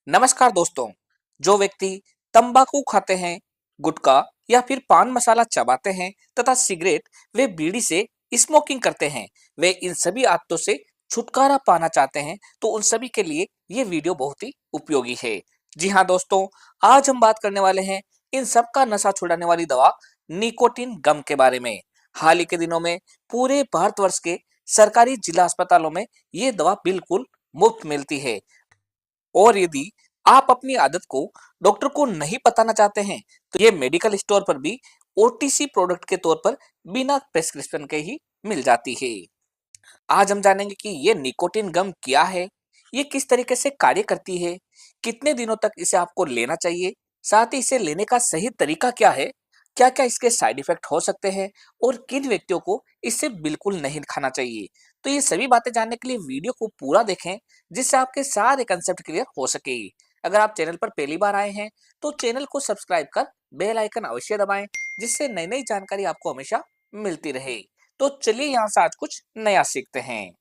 नमस्कार दोस्तों। जो व्यक्ति तंबाकू खाते हैं, गुटखा या फिर पान मसाला चबाते हैं तथा सिगरेट व बीड़ी से स्मोकिंग करते हैं, वे इन सभी आदतों से छुटकारा पाना चाहते हैं तो उन सभी के लिए ये वीडियो बहुत ही उपयोगी है। जी हाँ दोस्तों, आज हम बात करने वाले हैं इन सब का नशा छुड़ाने वाली दवा निकोटिन गम के बारे में। हाल ही के दिनों में पूरे भारतवर्ष के सरकारी जिला अस्पतालों में ये दवा बिल्कुल मुफ्त मिलती है। और यदि आप अपनी आदत को डॉक्टर को नहीं बताना चाहते हैं तो ये मेडिकल स्टोर पर भी ओटीसी प्रोडक्ट के तौर पर बिना प्रेस्क्रिप्शन के ही मिल जाती है। आज हम जानेंगे कि ये निकोटिन गम क्या है, ये किस तरीके से कार्य करती है, कितने दिनों तक इसे आपको लेना चाहिए, साथ ही इसे लेने का सही तरीका क्या है, क्या क्या इसके साइड इफेक्ट हो सकते हैं और किन व्यक्तियों को इससे बिल्कुल नहीं खाना चाहिए। तो ये सभी बातें जानने के लिए वीडियो को पूरा देखें, जिससे आपके सारे कंसेप्ट क्लियर हो सके। अगर आप चैनल पर पहली बार आए हैं तो चैनल को सब्सक्राइब कर बेल आइकन अवश्य दबाएं, जिससे नई नई जानकारी आपको हमेशा मिलती रहे। तो चलिए यहाँ से आज कुछ नया सीखते हैं।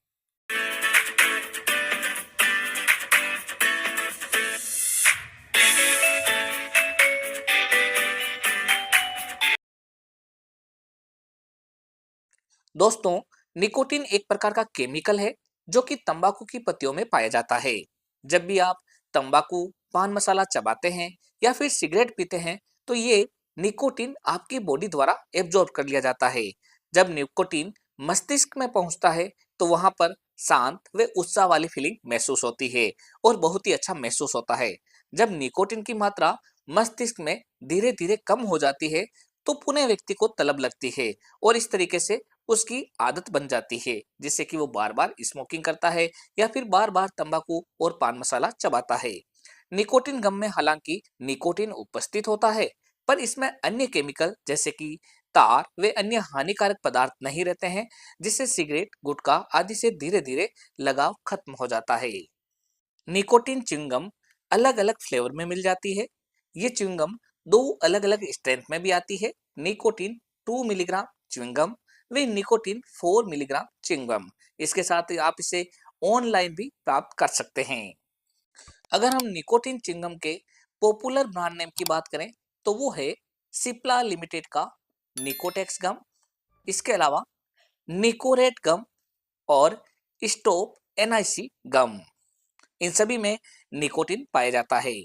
दोस्तों, निकोटिन एक प्रकार का केमिकल है जो कि तंबाकू की पत्तियों में पाया जाता है। जब भी आप तंबाकू, पान मसाला चबाते हैं या फिर सिगरेट पीते हैं तो ये निकोटिन आपकी बॉडी द्वारा एब्जॉर्ब कर लिया जाता है। जब निकोटिन मस्तिष्क में पहुंचता है तो वहां पर शांत व उत्साह वाली फीलिंग महसूस होती है और बहुत ही अच्छा महसूस होता है। जब निकोटिन की मात्रा मस्तिष्क में धीरे धीरे कम हो जाती है तो पुनः व्यक्ति को तलब लगती है और इस तरीके से उसकी आदत बन जाती है, जिससे कि वो बार बार स्मोकिंग करता है या फिर बार बार तंबाकू और पान मसाला चबाता है। निकोटिन गम में हालांकि निकोटिन उपस्थित होता है, पर इसमें अन्य केमिकल जैसे कि तार वे अन्य हानिकारक पदार्थ नहीं रहते हैं, जिससे सिगरेट, गुटखा आदि से धीरे धीरे लगाव खत्म हो जाता है। निकोटिन च्युइंगम अलग अलग फ्लेवर में मिल जाती है। ये च्युइंगम दो अलग अलग स्ट्रेंथ में भी आती है, निकोटिन 2 मिलीग्राम च्युइंगम व निकोटिन 4 मिलीग्राम च्युइंगम। इसके साथ ही आप इसे ऑनलाइन भी प्राप्त कर सकते हैं। अगर हम निकोटिन च्युइंगम के पॉपुलर ब्रांड नेम की बात करें तो वो है सिप्ला लिमिटेड का निकोटेक्स गम, इसके अलावा निकोरेट गम और स्टॉप एनआईसी गम। इन सभी में निकोटिन पाया जाता है।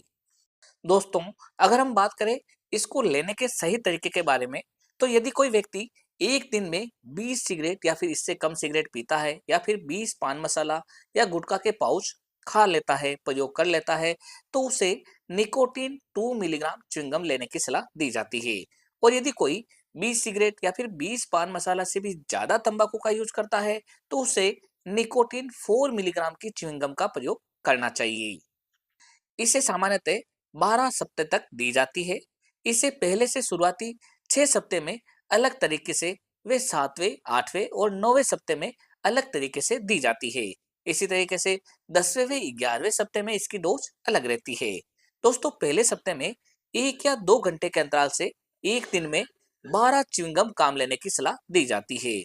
दोस्तों, अगर हम बात करें इसको लेने के सही तरीके के बारे में तो यदि कोई व्यक्ति एक दिन में 20 सिगरेट या फिर इससे कम सिगरेट पीता है या फिर 20 पान मसाला या गुटखा के पाउच खा लेता है, प्रयोग कर लेता है, तो उसे निकोटिन 2 मिलीग्राम च्युइंगम लेने की सलाह दी जाती है। और यदि कोई 20 सिगरेट या फिर 20 पान मसाला से भी ज्यादा तंबाकू का यूज करता है तो उसे निकोटिन 4 मिलीग्राम की च्युइंगम का प्रयोग करना चाहिए। इसे सामान्यतः 12 सप्ताह तक दी जाती है। इसे पहले से शुरुआती 6 सप्ते में अलग तरीके से वे 7वें, 8वें और 9वें सप्ते में अलग तरीके से दी जाती है। इसी तरीके से 10वें व 11वें सप्ते में इसकी डोज अलग रहती है। दोस्तों, पहले सप्ते में 1 या 2 घंटे के अंतराल से एक दिन में 12 च्युइंगम काम लेने की सलाह दी जाती है।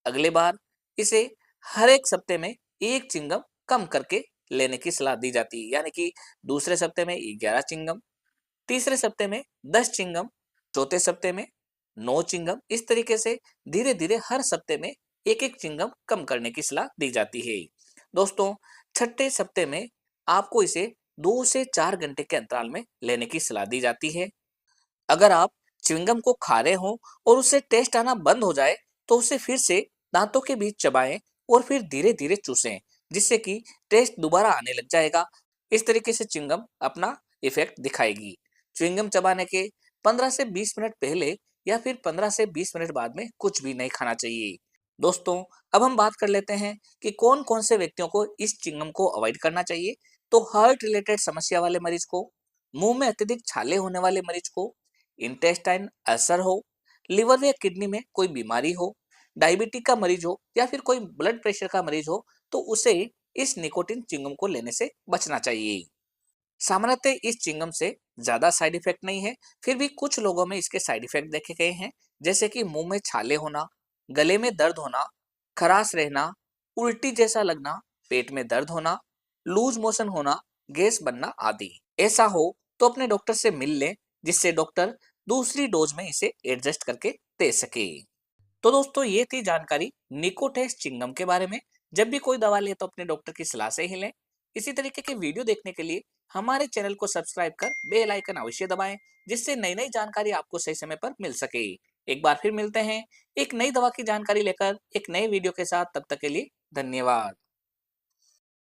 अगले बार इसे हर एक सप्ते में एक च्युइंगम कम करके लेने की सलाह दी जाती है, यानी कि दूसरे सप्ते में 11 चिंगम, तीसरे सप्ते में 10 चिंगम, चौथे सप्ते में 9 चिंगम। इस तरीके से धीरे धीरे हर सप्ते में एक एक चिंगम कम करने की सलाह दी जाती है। दोस्तों, छठे सप्ते में आपको इसे 2 से 4 घंटे के अंतराल में लेने की सलाह दी जाती है। अगर आप च्युइंगम को खा रहे हो और उससे टेस्ट आना बंद हो जाए तो उसे फिर से दांतों के बीच चबाएं और फिर धीरे धीरे चूसें, जिससे कि टेस्ट दोबारा आने लग जाएगा। इस तरीके से च्युइंगम अपना इफेक्ट दिखाएगी। च्युइंगम चबाने के 15 से 20 मिनट पहले या फिर 15 से 20 मिनट बाद में कुछ भी नहीं खाना चाहिए। दोस्तों, अब हम बात कर लेते हैं कि कौन कौन से व्यक्तियों को इस च्युइंगम को अवॉइड करना चाहिए। तो हार्ट रिलेटेड समस्या वाले मरीज को, मुंह में अत्यधिक छाले होने वाले मरीज को, इंटेस्टाइन अल्सर हो, लिवर या किडनी में कोई बीमारी हो, डायबिटीज का मरीज हो या फिर कोई ब्लड प्रेशर का मरीज हो, तो उसे इस निकोटिन चिंगम को लेने से बचना चाहिए। सामान्यतः इस चिंगम से ज्यादा साइड इफेक्ट नहीं है, फिर भी कुछ लोगों में इसके साइड इफेक्ट देखे गए हैं, जैसे कि मुंह में छाले होना, गले में दर्द होना, खराश रहना, उल्टी जैसा लगना, पेट में दर्द होना, लूज मोशन होना, गैस बनना आदि। ऐसा हो तो अपने डॉक्टर से मिल लें, जिससे डॉक्टर दूसरी डोज में इसे एडजस्ट करके दे सके। तो दोस्तों, ये थी जानकारी निकोटेक्स चिंगम के बारे में। जब भी कोई दवा ले तो अपने डॉक्टर की सलाह से ही लें। इसी तरीके के वीडियो देखने के लिए हमारे चैनल को सब्सक्राइब कर बेल आइकन अवश्य दबाएं, जिससे नई नई जानकारी आपको सही समय पर मिल सके। एक बार फिर मिलते हैं एक नई दवा की जानकारी लेकर एक नए वीडियो के साथ। तब तक के लिए धन्यवाद।